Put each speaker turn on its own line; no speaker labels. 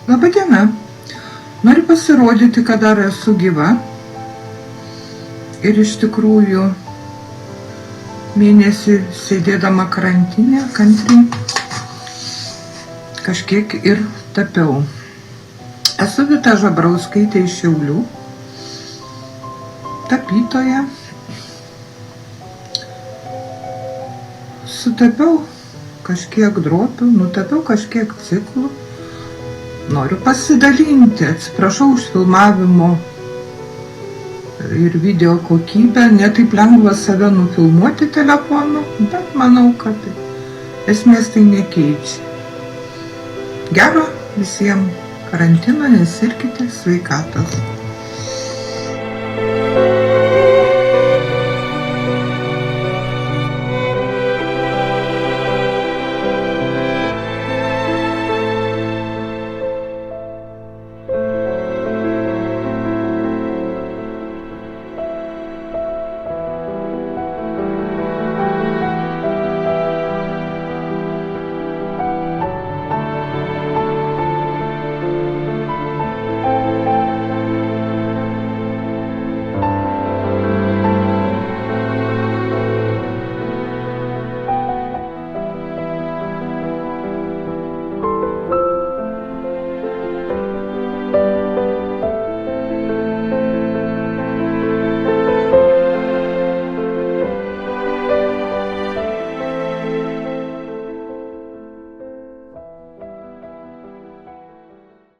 Labadiena. Noriu pasirodyti, kad dar esu gyva. Ir iš tikrųjų mėnesį sėdėdama karantinė, kantriai, kažkiek ir tapiau. Esu Vita Žabrauskaitė iš Šiaulių, tapytoja. Sutapiau kažkiek dropių, nutapiau kažkiek ciklų. Noriu pasidalinti, atsiprašau už filmavimo ir video kokybę, netaip lengva save nufilmuoti telefonu, bet manau, kad esmės tai nekeičia. Gero visiems karantino, nesirkite, sveikatos.